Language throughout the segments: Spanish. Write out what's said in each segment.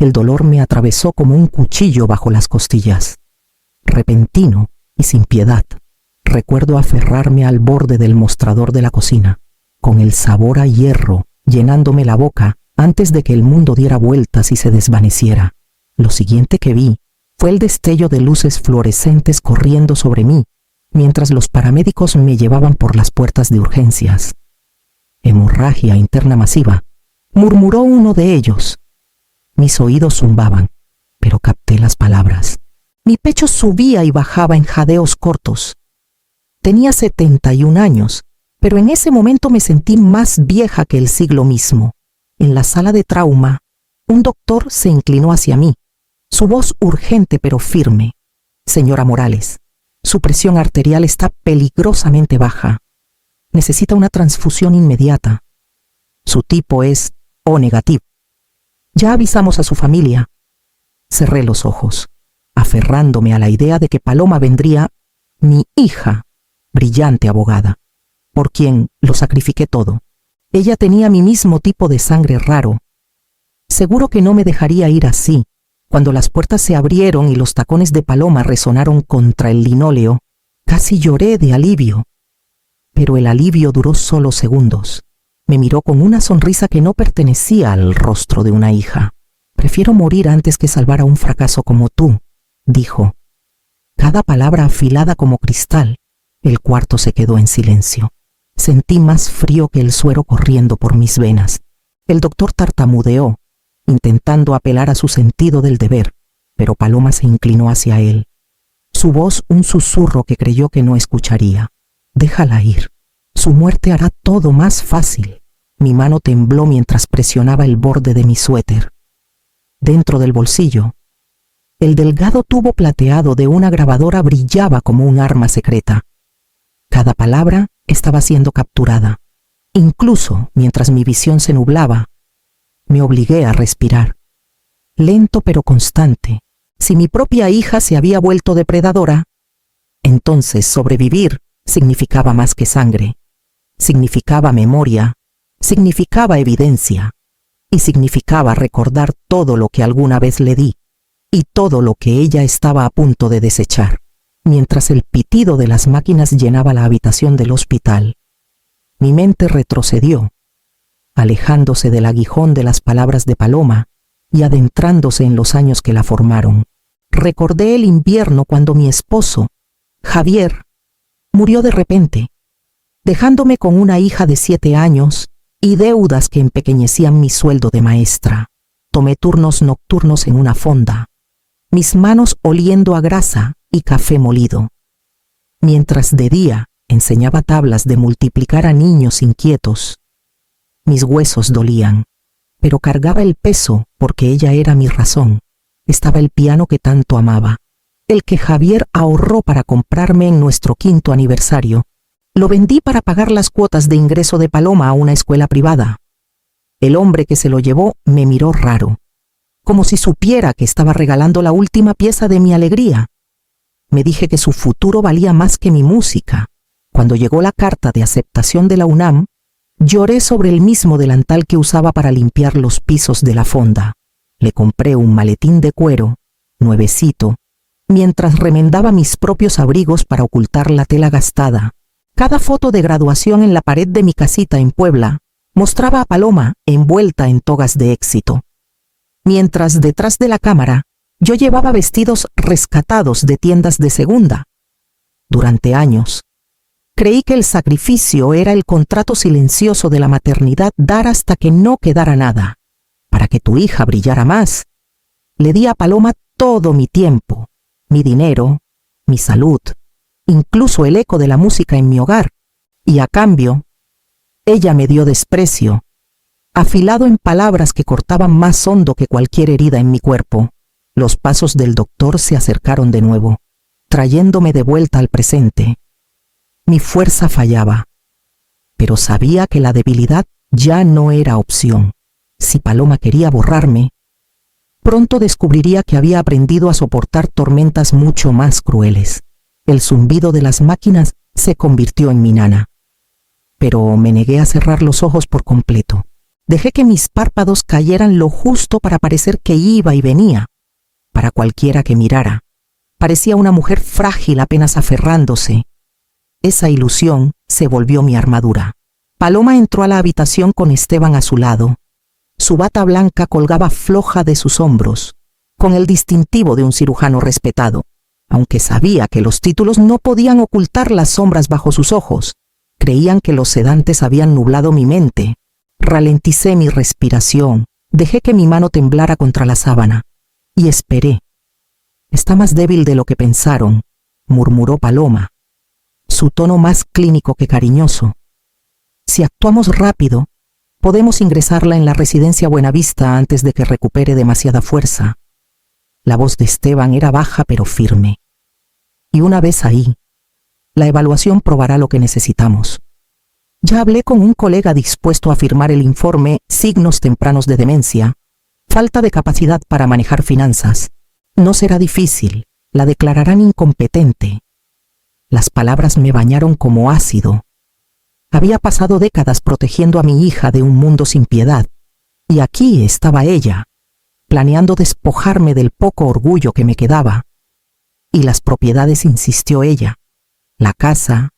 El dolor me atravesó como un cuchillo bajo las costillas. Repentino y sin piedad, recuerdo aferrarme al borde del mostrador de la cocina, con el sabor a hierro llenándome la boca antes de que el mundo diera vueltas y se desvaneciera. Lo siguiente que vi fue el destello de luces fluorescentes corriendo sobre mí, mientras los paramédicos me llevaban por las puertas de urgencias. Hemorragia interna masiva, murmuró uno de ellos. Mis oídos zumbaban, pero capté las palabras. Mi pecho subía y bajaba en jadeos cortos. Tenía 71 años, pero en ese momento me sentí más vieja que el siglo mismo. En la sala de trauma, un doctor se inclinó hacia mí, su voz urgente pero firme. Señora Morales, su presión arterial está peligrosamente baja. Necesita una transfusión inmediata. Su tipo es O negativo. Ya avisamos a su familia. Cerré los ojos, aferrándome a la idea de que Paloma vendría, mi hija, brillante abogada, por quien lo sacrifiqué todo. Ella tenía mi mismo tipo de sangre raro. Seguro que no me dejaría ir así. Cuando las puertas se abrieron y los tacones de Paloma resonaron contra el linóleo, casi lloré de alivio. Pero el alivio duró solo segundos. Me miró con una sonrisa que no pertenecía al rostro de una hija. Prefiero morir antes que salvar a un fracaso como tú, dijo. Cada palabra afilada como cristal. El cuarto se quedó en silencio. Sentí más frío que el suero corriendo por mis venas. El doctor tartamudeó, intentando apelar a su sentido del deber, pero Paloma se inclinó hacia él. Su voz un susurro que creyó que no escucharía. Déjala ir. Su muerte hará todo más fácil. Mi mano tembló mientras presionaba el borde de mi suéter. Dentro del bolsillo, el delgado tubo plateado de una grabadora brillaba como un arma secreta. Cada palabra estaba siendo capturada. Incluso mientras mi visión se nublaba, me obligué a respirar. Lento pero constante. Si mi propia hija se había vuelto depredadora, entonces sobrevivir significaba más que sangre. Significaba memoria, significaba evidencia, y significaba recordar todo lo que alguna vez le di, y todo lo que ella estaba a punto de desechar. Mientras el pitido de las máquinas llenaba la habitación del hospital, mi mente retrocedió, alejándose del aguijón de las palabras de Paloma y adentrándose en los años que la formaron. Recordé el invierno cuando mi esposo, Javier, murió de repente, dejándome con una hija de 7 años y deudas que empequeñecían mi sueldo de maestra. Tomé turnos nocturnos en una fonda, mis manos oliendo a grasa y café molido. Mientras de día enseñaba tablas de multiplicar a niños inquietos. Mis huesos dolían, pero cargaba el peso porque ella era mi razón. Estaba el piano que tanto amaba, el que Javier ahorró para comprarme en nuestro 5º aniversario. Lo vendí para pagar las cuotas de ingreso de Paloma a una escuela privada. El hombre que se lo llevó me miró raro, como si supiera que estaba regalando la última pieza de mi alegría. Me dije que su futuro valía más que mi música. Cuando llegó la carta de aceptación de la UNAM, lloré sobre el mismo delantal que usaba para limpiar los pisos de la fonda. Le compré un maletín de cuero, nuevecito, mientras remendaba mis propios abrigos para ocultar la tela gastada. Cada foto de graduación en la pared de mi casita en Puebla mostraba a Paloma envuelta en togas de éxito. Mientras detrás de la cámara, yo llevaba vestidos rescatados de tiendas de segunda. Durante años, creí que el sacrificio era el contrato silencioso de la maternidad, dar hasta que no quedara nada. Para que tu hija brillara más, le di a Paloma todo mi tiempo, mi dinero, mi salud, incluso el eco de la música en mi hogar. Y a cambio, ella me dio desprecio, afilado en palabras que cortaban más hondo que cualquier herida en mi cuerpo. Los pasos del doctor se acercaron de nuevo, trayéndome de vuelta al presente. Mi fuerza fallaba, pero sabía que la debilidad ya no era opción. Si Paloma quería borrarme, pronto descubriría que había aprendido a soportar tormentas mucho más crueles. El zumbido de las máquinas se convirtió en mi nana, pero me negué a cerrar los ojos por completo. Dejé que mis párpados cayeran lo justo para parecer que iba y venía. Para cualquiera que mirara, parecía una mujer frágil apenas aferrándose. Esa ilusión se volvió mi armadura. Paloma entró a la habitación con Esteban a su lado. Su bata blanca colgaba floja de sus hombros, con el distintivo de un cirujano respetado. Aunque sabía que los títulos no podían ocultar las sombras bajo sus ojos, creían que los sedantes habían nublado mi mente. Ralenticé mi respiración, dejé que mi mano temblara contra la sábana y esperé. «Está más débil de lo que pensaron», murmuró Paloma, su tono más clínico que cariñoso. «Si actuamos rápido, podemos ingresarla en la residencia Buenavista antes de que recupere demasiada fuerza». La voz de Esteban era baja pero firme. «Y una vez ahí, la evaluación probará lo que necesitamos. Ya hablé con un colega dispuesto a firmar el informe signos tempranos de demencia, falta de capacidad para manejar finanzas. No será difícil, la declararán incompetente». Las palabras me bañaron como ácido. Había pasado décadas protegiendo a mi hija de un mundo sin piedad, y aquí estaba ella, planeando despojarme del poco orgullo que me quedaba. Y las propiedades, insistió ella, la casa,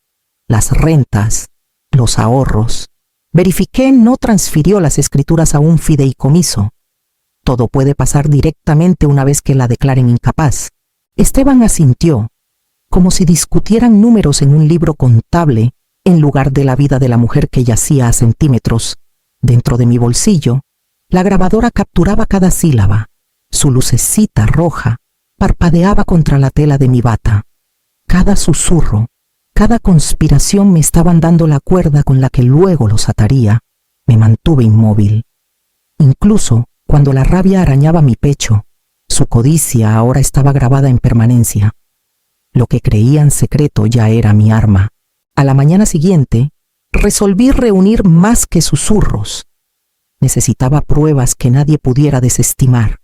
las rentas, los ahorros. Verifiqué, no transfirió las escrituras a un fideicomiso. Todo puede pasar directamente una vez que la declaren incapaz. Esteban asintió, como si discutieran números en un libro contable en lugar de la vida de la mujer que yacía a centímetros. Dentro de mi bolsillo, la grabadora capturaba cada sílaba. Su lucecita roja parpadeaba contra la tela de mi bata. Cada susurro, cada conspiración me estaban dando la cuerda con la que luego los ataría. Me mantuve inmóvil. Incluso cuando la rabia arañaba mi pecho, su codicia ahora estaba grabada en permanencia. Lo que creía en secreto ya era mi arma. A la mañana siguiente, resolví reunir más que susurros. Necesitaba pruebas que nadie pudiera desestimar.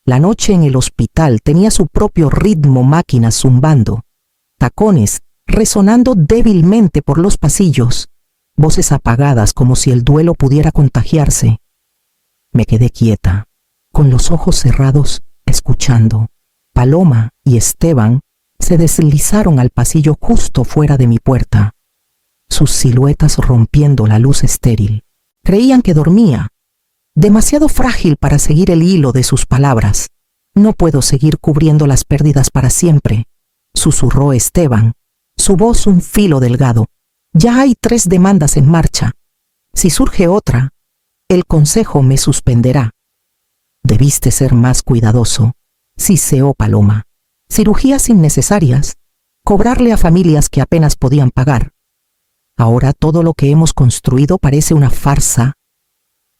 La noche en el hospital tenía su propio ritmo, máquinas zumbando, tacones resonando débilmente por los pasillos, voces apagadas como si el duelo pudiera contagiarse. Me quedé quieta, con los ojos cerrados, escuchando. Paloma y Esteban se deslizaron al pasillo justo fuera de mi puerta, sus siluetas rompiendo la luz estéril. Creían que dormía, demasiado frágil para seguir el hilo de sus palabras. «No puedo seguir cubriendo las pérdidas para siempre», susurró Esteban, su voz un filo delgado. «Ya hay 3 demandas en marcha. Si surge otra, el consejo me suspenderá». «Debiste ser más cuidadoso», siseó Paloma. «Cirugías innecesarias, cobrarle a familias que apenas podían pagar. Ahora todo lo que hemos construido parece una farsa».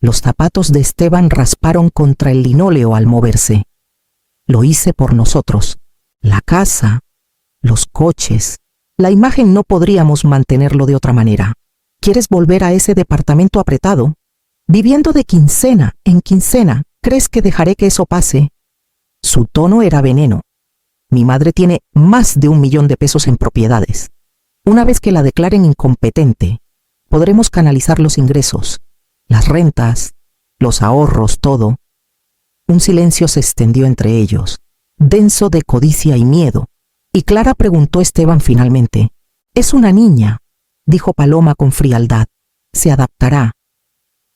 Los zapatos de Esteban rasparon contra el linóleo al moverse. «Lo hice por nosotros. La casa, los coches, la imagen no podríamos mantenerlo de otra manera. ¿Quieres volver a ese departamento apretado? Viviendo de quincena en quincena, ¿crees que dejaré que eso pase?» Su tono era veneno. «Mi madre tiene más de 1 millón de pesos en propiedades. Una vez que la declaren incompetente, podremos canalizar los ingresos, las rentas, los ahorros, todo». Un silencio se extendió entre ellos, denso de codicia y miedo, y Clara preguntó a Esteban finalmente. «Es una niña», dijo Paloma con frialdad. «Se adaptará.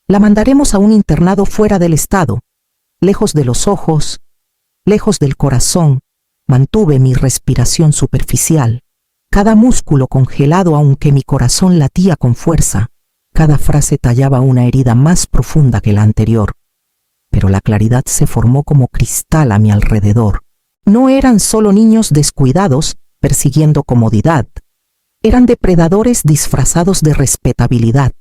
La mandaremos a un internado fuera del estado, lejos de los ojos, lejos del corazón». Mantuve mi respiración superficial, cada músculo congelado aunque mi corazón latía con fuerza. Cada frase tallaba una herida más profunda que la anterior. Pero la claridad se formó como cristal a mi alrededor. No eran solo niños descuidados persiguiendo comodidad. Eran depredadores disfrazados de respetabilidad,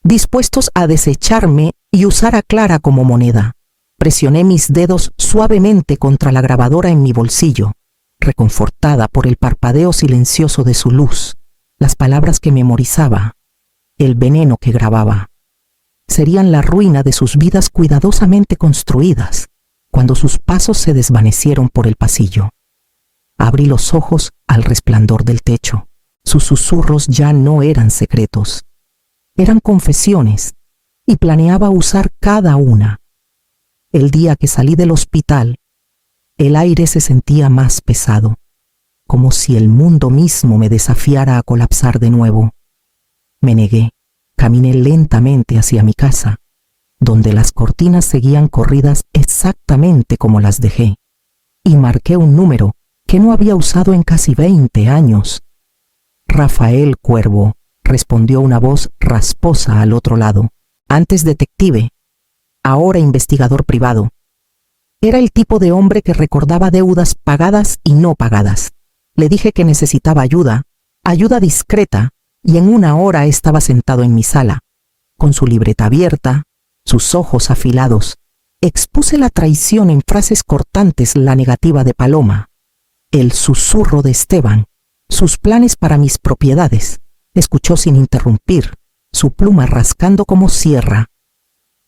dispuestos a desecharme y usar a Clara como moneda. Presioné mis dedos suavemente contra la grabadora en mi bolsillo, reconfortada por el parpadeo silencioso de su luz, las palabras que memorizaba, el veneno que grababa. Serían la ruina de sus vidas cuidadosamente construidas, cuando sus pasos se desvanecieron por el pasillo. Abrí los ojos al resplandor del techo. Sus susurros ya no eran secretos. Eran confesiones, y planeaba usar cada una. El día que salí del hospital, el aire se sentía más pesado, como si el mundo mismo me desafiara a colapsar de nuevo. Me negué, caminé lentamente hacia mi casa, donde las cortinas seguían corridas exactamente como las dejé, y marqué un número que no había usado en casi 20 años. Rafael Cuervo, respondió una voz rasposa al otro lado. Antes detective, ahora investigador privado. Era el tipo de hombre que recordaba deudas pagadas y no pagadas. Le dije que necesitaba ayuda discreta, y en una hora estaba sentado en mi sala, con su libreta abierta, sus ojos afilados. Expuse la traición en frases cortantes, la negativa de Paloma, el susurro de Esteban, sus planes para mis propiedades. Escuchó sin interrumpir, su pluma rascando como sierra.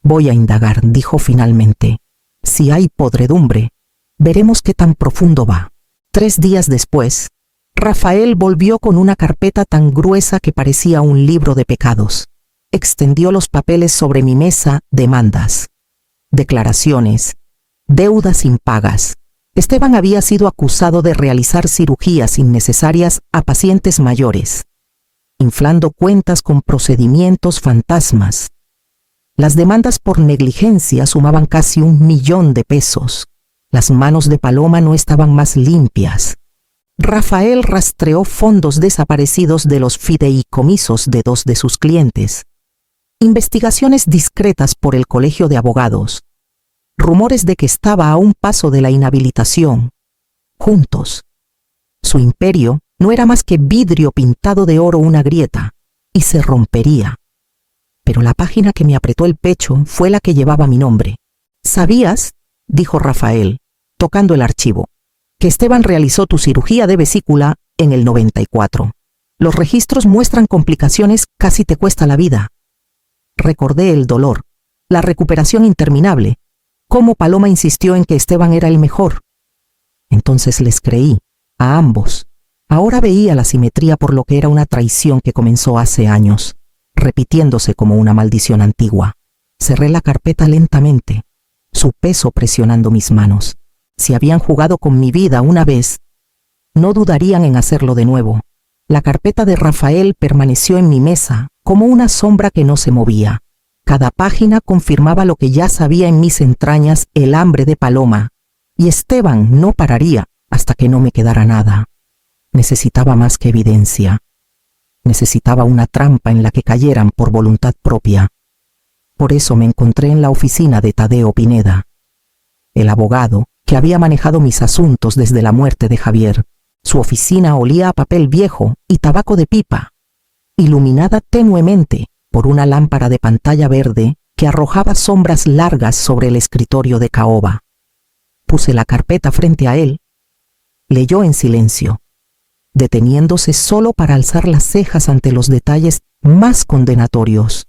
Voy a indagar, dijo finalmente. Si hay podredumbre, veremos qué tan profundo va. 3 días después, Rafael volvió con una carpeta tan gruesa que parecía un libro de pecados. Extendió los papeles sobre mi mesa, demandas, declaraciones, deudas impagas. Esteban había sido acusado de realizar cirugías innecesarias a pacientes mayores, inflando cuentas con procedimientos fantasmas. Las demandas por negligencia sumaban casi 1 millón de pesos. Las manos de Paloma no estaban más limpias. Rafael rastreó fondos desaparecidos de los fideicomisos de 2 de sus clientes. Investigaciones discretas por el Colegio de Abogados. Rumores de que estaba a un paso de la inhabilitación. Juntos. Su imperio no era más que vidrio pintado de oro, una grieta, y se rompería. Pero la página que me apretó el pecho fue la que llevaba mi nombre. ¿Sabías?, dijo Rafael, tocando el archivo, que Esteban realizó tu cirugía de vesícula en el 94. Los registros muestran complicaciones, casi te cuesta la vida. Recordé el dolor, la recuperación interminable, cómo Paloma insistió en que Esteban era el mejor. Entonces les creí, a ambos. Ahora veía la simetría por lo que era una traición que comenzó hace años, repitiéndose como una maldición antigua. Cerré la carpeta lentamente, su peso presionando mis manos. Si habían jugado con mi vida una vez, no dudarían en hacerlo de nuevo. La carpeta de Rafael permaneció en mi mesa como una sombra que no se movía. Cada página confirmaba lo que ya sabía en mis entrañas, el hambre de Paloma. Y Esteban no pararía hasta que no me quedara nada. Necesitaba más que evidencia. Necesitaba una trampa en la que cayeran por voluntad propia. Por eso me encontré en la oficina de Tadeo Pineda, el abogado que había manejado mis asuntos desde la muerte de Javier. Su oficina olía a papel viejo y tabaco de pipa, iluminada tenuemente por una lámpara de pantalla verde que arrojaba sombras largas sobre el escritorio de caoba. Puse la carpeta frente a él. Leyó en silencio, deteniéndose solo para alzar las cejas ante los detalles más condenatorios.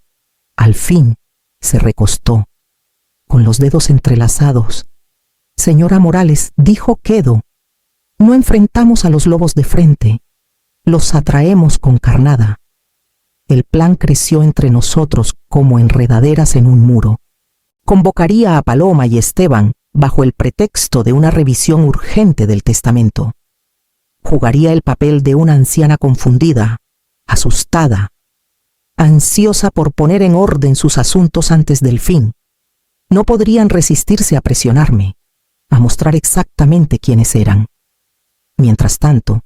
Al fin se recostó, con los dedos entrelazados. Señora Morales, dijo quedo, no enfrentamos a los lobos de frente, los atraemos con carnada. El plan creció entre nosotros como enredaderas en un muro. Convocaría a Paloma y Esteban bajo el pretexto de una revisión urgente del testamento. Jugaría el papel de una anciana confundida, asustada, ansiosa por poner en orden sus asuntos antes del fin. No podrían resistirse a presionarme, a mostrar exactamente quiénes eran. Mientras tanto,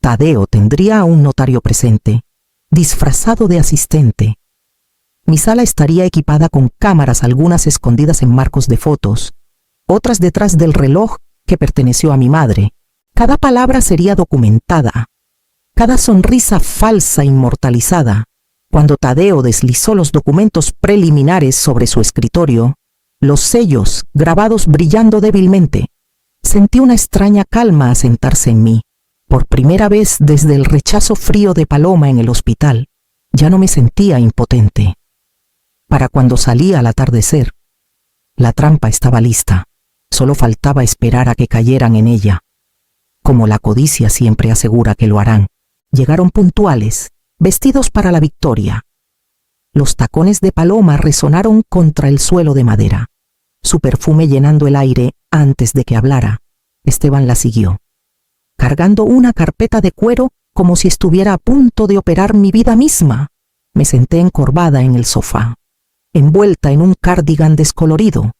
Tadeo tendría a un notario presente, disfrazado de asistente. Mi sala estaría equipada con cámaras, algunas escondidas en marcos de fotos, otras detrás del reloj que perteneció a mi madre. Cada palabra sería documentada, cada sonrisa falsa inmortalizada. Cuando Tadeo deslizó los documentos preliminares sobre su escritorio, los sellos grabados brillando débilmente, sentí una extraña calma asentarse en mí. Por primera vez desde el rechazo frío de Paloma en el hospital, ya no me sentía impotente. Para cuando salía al atardecer, la trampa estaba lista. Solo faltaba esperar a que cayeran en ella. Como la codicia siempre asegura que lo harán, llegaron puntuales, vestidos para la victoria. Los tacones de Paloma resonaron contra el suelo de madera, su perfume llenando el aire antes de que hablara. Esteban la siguió, cargando una carpeta de cuero como si estuviera a punto de operar mi vida misma. Me senté encorvada en el sofá, envuelta en un cardigan descolorido,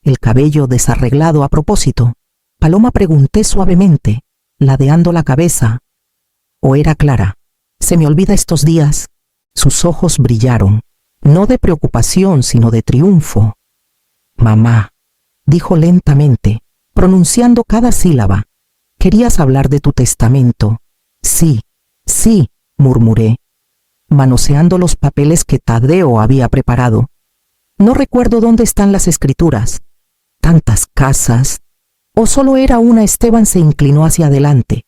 el cabello desarreglado a propósito. Paloma, pregunté suavemente, ladeando la cabeza. ¿O era Clara? Se me olvida estos días. Sus ojos brillaron, no de preocupación, sino de triunfo. Mamá, dijo lentamente, pronunciando cada sílaba. ¿Querías hablar de tu testamento? Sí, sí, murmuré, manoseando los papeles que Tadeo había preparado. No recuerdo dónde están las escrituras. Tantas casas. ¿O solo era una? Esteban se inclinó hacia adelante,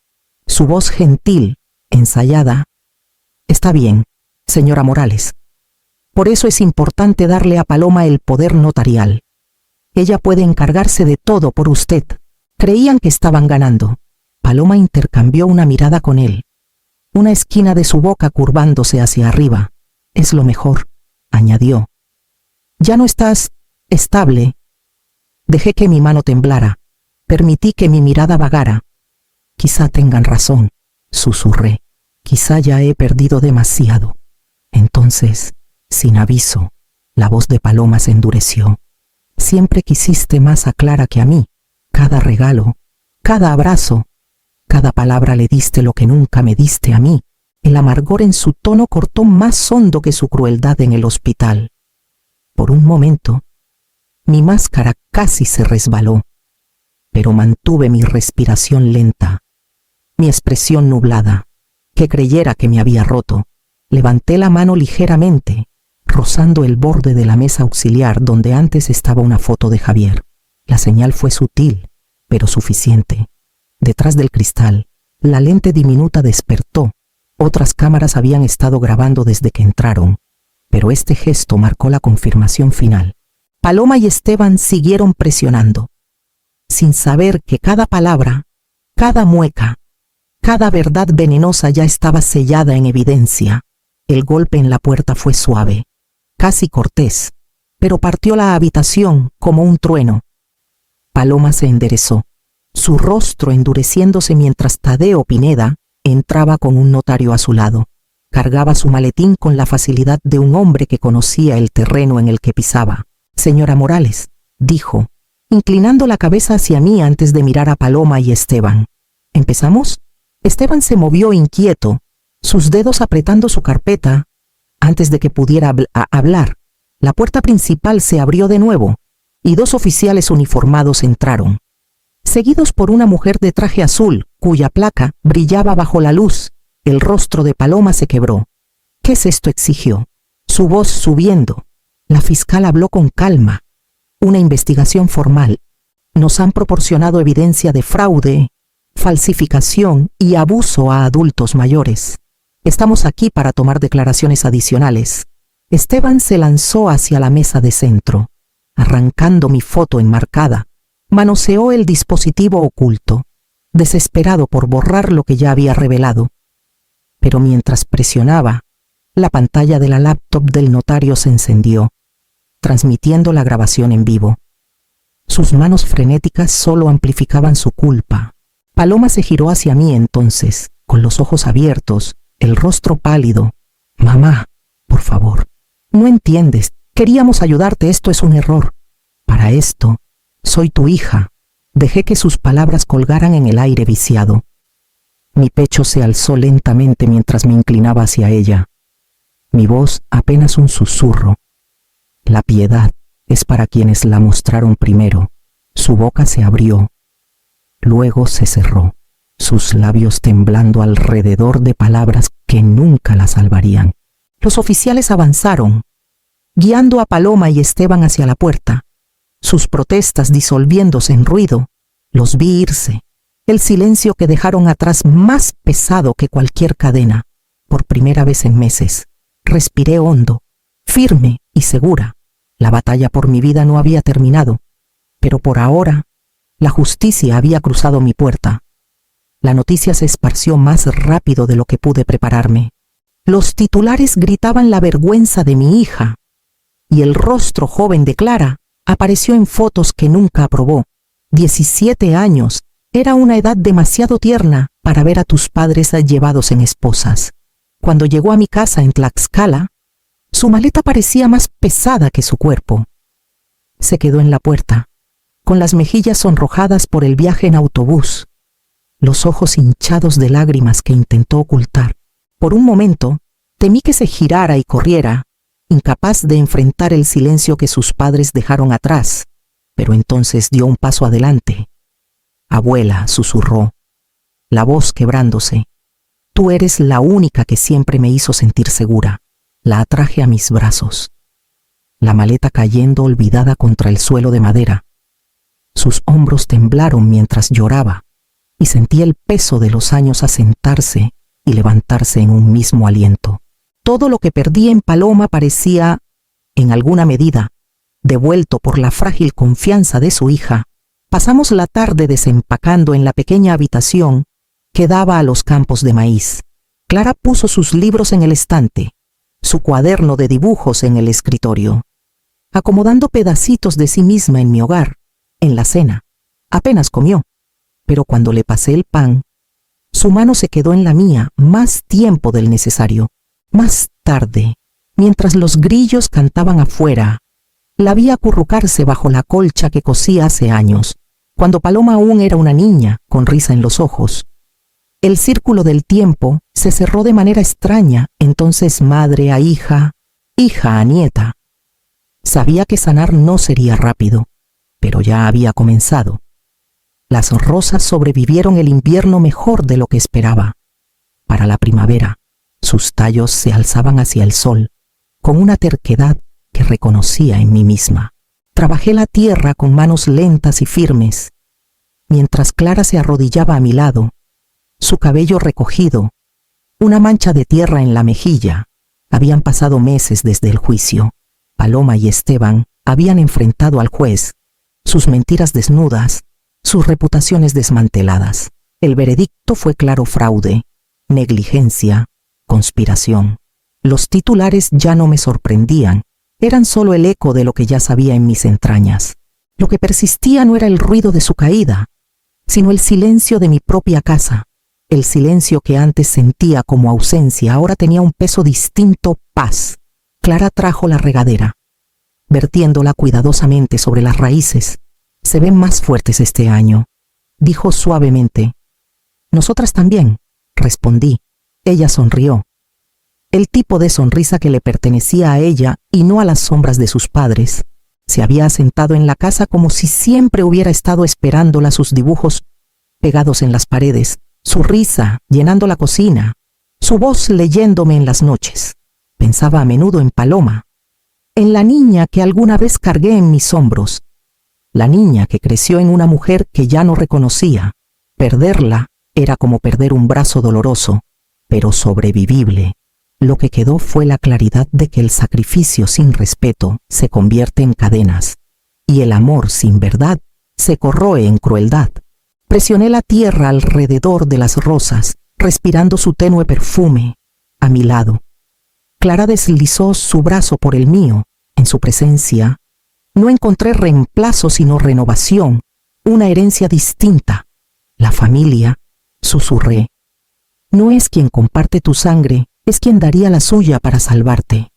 su voz gentil, ensayada. Está bien, señora Morales. Por eso es importante darle a Paloma el poder notarial. Ella puede encargarse de todo por usted. Creían que estaban ganando. Paloma intercambió una mirada con él, una esquina de su boca curvándose hacia arriba. Es lo mejor, añadió. Ya no estás estable. Dejé que mi mano temblara. Permití que mi mirada vagara. Quizá tengan razón, susurré. Quizá ya he perdido demasiado. Entonces, sin aviso, la voz de Paloma se endureció. Siempre quisiste más a Clara que a mí. Cada regalo, cada abrazo, cada palabra le diste lo que nunca me diste a mí. El amargor en su tono cortó más hondo que su crueldad en el hospital. Por un momento, mi máscara casi se resbaló, pero mantuve mi respiración lenta, mi expresión nublada, que creyera que me había roto. Levanté la mano ligeramente, rozando el borde de la mesa auxiliar donde antes estaba una foto de Javier. La señal fue sutil, pero suficiente. Detrás del cristal, la lente diminuta despertó. Otras cámaras habían estado grabando desde que entraron, pero este gesto marcó la confirmación final. Paloma y Esteban siguieron presionando, sin saber que cada palabra, cada mueca, cada verdad venenosa ya estaba sellada en evidencia. El golpe en la puerta fue suave, casi cortés, pero partió la habitación como un trueno. Paloma se enderezó, su rostro endureciéndose mientras Tadeo Pineda entraba con un notario a su lado. Cargaba su maletín con la facilidad de un hombre que conocía el terreno en el que pisaba. Señora Morales, dijo, inclinando la cabeza hacia mí antes de mirar a Paloma y Esteban. ¿Empezamos? Esteban se movió inquieto, sus dedos apretando su carpeta. Antes de que pudiera hablar, la puerta principal se abrió de nuevo y dos oficiales uniformados entraron, seguidos por una mujer de traje azul, cuya placa brillaba bajo la luz. El rostro de Paloma se quebró. ¿Qué es esto?, exigió, su voz subiendo. La fiscal habló con calma. Una investigación formal. Nos han proporcionado evidencia de fraude, falsificación y abuso a adultos mayores. Estamos aquí para tomar declaraciones adicionales. Esteban se lanzó hacia la mesa de centro, arrancando mi foto enmarcada. Manoseó el dispositivo oculto, desesperado por borrar lo que ya había revelado. Pero mientras presionaba, la pantalla de la laptop del notario se encendió, transmitiendo la grabación en vivo. Sus manos frenéticas solo amplificaban su culpa. Paloma se giró hacia mí entonces, con los ojos abiertos, el rostro pálido. Mamá, por favor, no entiendes. Queríamos ayudarte, esto es un error. Para esto, soy tu hija. Dejé que sus palabras colgaran en el aire viciado. Mi pecho se alzó lentamente mientras me inclinaba hacia ella. Mi voz apenas un susurro. La piedad es para quienes la mostraron primero. Su boca se abrió. Luego se cerró, sus labios temblando alrededor de palabras que nunca la salvarían. Los oficiales avanzaron, guiando a Paloma y Esteban hacia la puerta, sus protestas disolviéndose en ruido. Los vi irse, el silencio que dejaron atrás más pesado que cualquier cadena. Por primera vez en meses, respiré hondo, firme y segura. La batalla por mi vida no había terminado, pero por ahora, la justicia había cruzado mi puerta. La noticia se esparció más rápido de lo que pude prepararme. Los titulares gritaban la vergüenza de mi hija, y el rostro joven de Clara apareció en fotos que nunca aprobó. 17 años era una edad demasiado tierna para ver a tus padres llevados en esposas. Cuando llegó a mi casa en Tlaxcala, su maleta parecía más pesada que su cuerpo. Se quedó en la puerta, con las mejillas sonrojadas por el viaje en autobús, los ojos hinchados de lágrimas que intentó ocultar. Por un momento, temí que se girara y corriera, incapaz de enfrentar el silencio que sus padres dejaron atrás, pero entonces dio un paso adelante. Abuela, susurró, la voz quebrándose. Tú eres la única que siempre me hizo sentir segura. La atraje a mis brazos. La maleta cayendo olvidada contra el suelo de madera. Sus hombros temblaron mientras lloraba, y sentí el peso de los años asentarse y levantarse en un mismo aliento. Todo lo que perdí en Paloma parecía, en alguna medida, devuelto por la frágil confianza de su hija. Pasamos la tarde desempacando en la pequeña habitación que daba a los campos de maíz. Clara puso sus libros en el estante, su cuaderno de dibujos en el escritorio, acomodando pedacitos de sí misma en mi hogar, en la cena. Apenas comió, pero cuando le pasé el pan, su mano se quedó en la mía más tiempo del necesario. Más tarde, mientras los grillos cantaban afuera, la vi acurrucarse bajo la colcha que cosía hace años, cuando Paloma aún era una niña, con risa en los ojos. El círculo del tiempo se cerró de manera extraña, entonces madre a hija, hija a nieta. Sabía que sanar no sería rápido, pero ya había comenzado. Las rosas sobrevivieron el invierno mejor de lo que esperaba. Para la primavera, sus tallos se alzaban hacia el sol, con una terquedad que reconocía en mí misma. Trabajé la tierra con manos lentas y firmes, mientras Clara se arrodillaba a mi lado, su cabello recogido, una mancha de tierra en la mejilla. Habían pasado meses desde el juicio. Paloma y Esteban habían enfrentado al juez, sus mentiras desnudas, sus reputaciones desmanteladas. El veredicto fue claro: fraude, negligencia, conspiración. Los titulares ya no me sorprendían, eran solo el eco de lo que ya sabía en mis entrañas. Lo que persistía no era el ruido de su caída, sino el silencio de mi propia casa. El silencio que antes sentía como ausencia ahora tenía un peso distinto: paz. Clara trajo la regadera, vertiéndola cuidadosamente sobre las raíces. Se ven más fuertes este año, dijo suavemente. Nosotras también, respondí. Ella sonrió. El tipo de sonrisa que le pertenecía a ella y no a las sombras de sus padres. Se había asentado en la casa como si siempre hubiera estado esperándola, sus dibujos pegados en las paredes, su risa llenando la cocina, su voz leyéndome en las noches. Pensaba a menudo en Paloma, en la niña que alguna vez cargué en mis hombros, la niña que creció en una mujer que ya no reconocía. Perderla era como perder un brazo doloroso, pero sobrevivible. Lo que quedó fue la claridad de que el sacrificio sin respeto se convierte en cadenas, y el amor sin verdad se corroe en crueldad. Presioné la tierra alrededor de las rosas, respirando su tenue perfume. A mi lado, Clara deslizó su brazo por el mío. En su presencia, no encontré reemplazo sino renovación, una herencia distinta. La familia, susurré. No es quien comparte tu sangre, es quien daría la suya para salvarte.